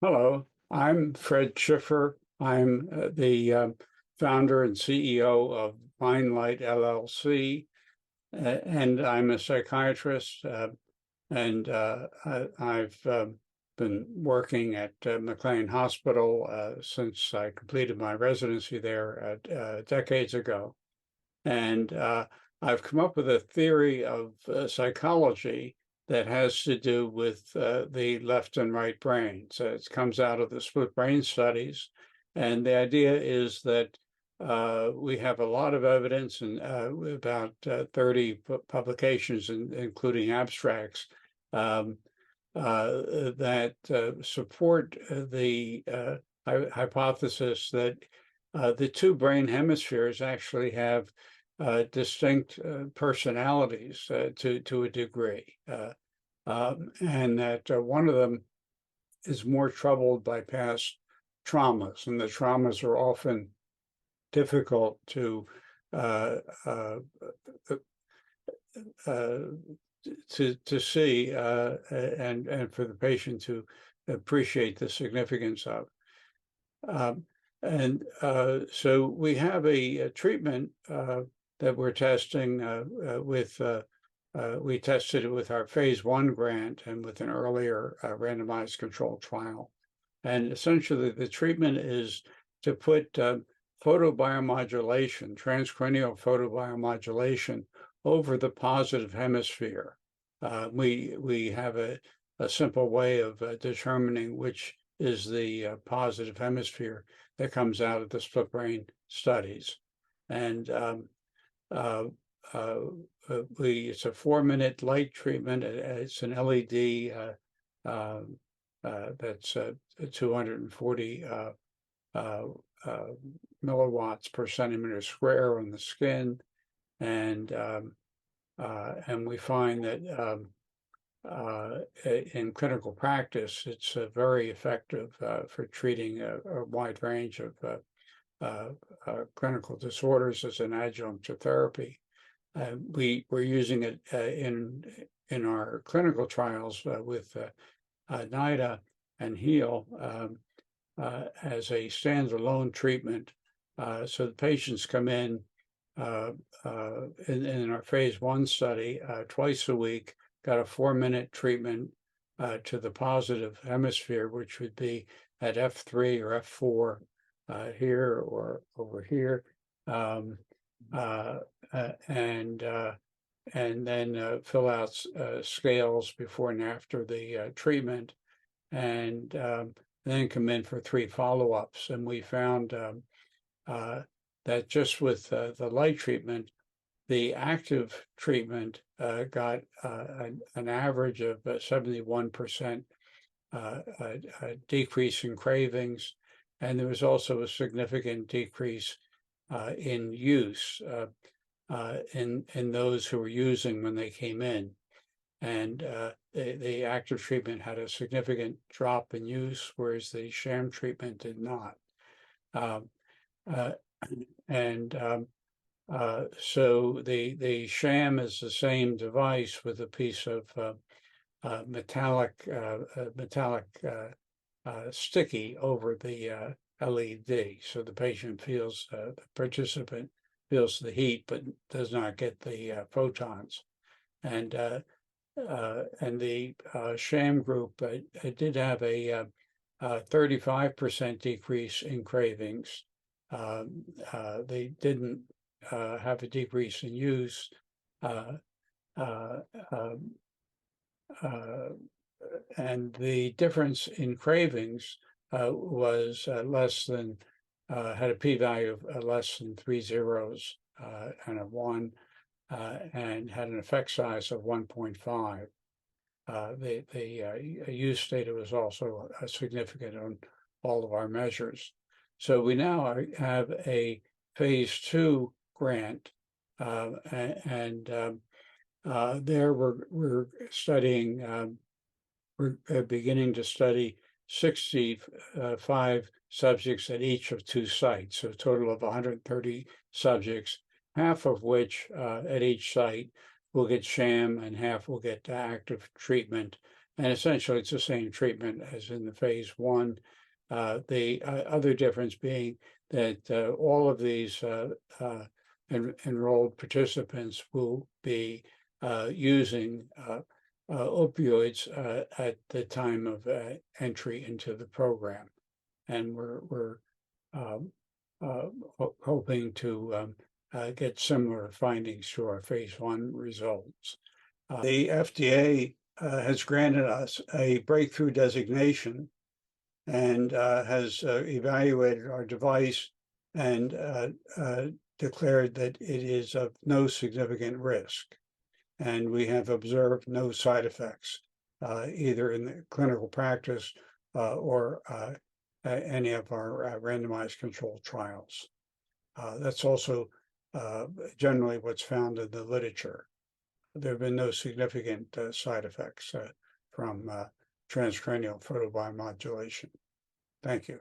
Hello, I'm Fred Schiffer. I'm the founder and CEO of Mindlight LLC, and I'm a psychiatrist. I've been working at McLean Hospital since I completed my residency there decades ago. And I've come up with a theory of psychology that has to do with the left and right brain. So it comes out of the split brain studies. And the idea is that we have a lot of evidence and about 30 publications, including abstracts, um, that support the hypothesis that the two brain hemispheres actually have distinct personalities to a degree, and that one of them is more troubled by past traumas, and the traumas are often difficult uh, uh, uh, to see and for the patient to appreciate the significance of. Um, so we have a treatment that we're testing we tested it with our phase 1 grant and with an earlier randomized controlled trial. And essentially the treatment is to put photobiomodulation, transcranial photobiomodulation over the positive hemisphere. We have a simple way of determining which is the positive hemisphere that comes out of the split brain studies. And uh, uh, it's a 4-minute light treatment. It's an LED that's 240 milliwatts per centimeter square on the skin. And we find that in clinical practice, it's very effective for treating a wide range of clinical disorders as an adjunct to therapy. We're using it in our clinical trials with NIDA and HEAL as a standalone treatment. So the patients come in our phase 1 study twice a week, got a 4-minute treatment to the positive hemisphere, which would be at F3 or F4 here or over here, and then fill out scales before and after the treatment, and then come in for 3 follow-ups. And we found that just with the light treatment, the active treatment got an average of 71% decrease in cravings, and there was also a significant decrease in use in those who were using when they came in. And the active treatment had a significant drop in use, whereas the sham treatment did not. Um, uh, and So the sham is the same device with a piece of metallic sticky over the LED. So the patient feels, the participant feels the heat, but does not get the photons. And the sham group did have a 35% decrease in cravings. They didn't have a decrease in use. Uh, uh, um, uh, and the difference in cravings was less than, had a p-value of less than 3 zeros and a 1, and had an effect size of 1.5. The use data was also significant on all of our measures. So we now have a phase 2 grant, and there we're studying, we're beginning to study 65 subjects at each of 2 sites, so a total of 130 subjects, half of which at each site will get sham and half will get active treatment. And essentially, it's the same treatment as in the phase one. The other difference being that all of these enrolled participants will be using opioids at the time of entry into the program, and we're hoping to get similar findings to our phase one results. The FDA has granted us a breakthrough designation and has evaluated our device and declared that it is of no significant risk. And we have observed no side effects, either in the clinical practice or any of our randomized controlled trials. That's also generally what's found in the literature. There have been no significant side effects from transcranial photobiomodulation. Thank you.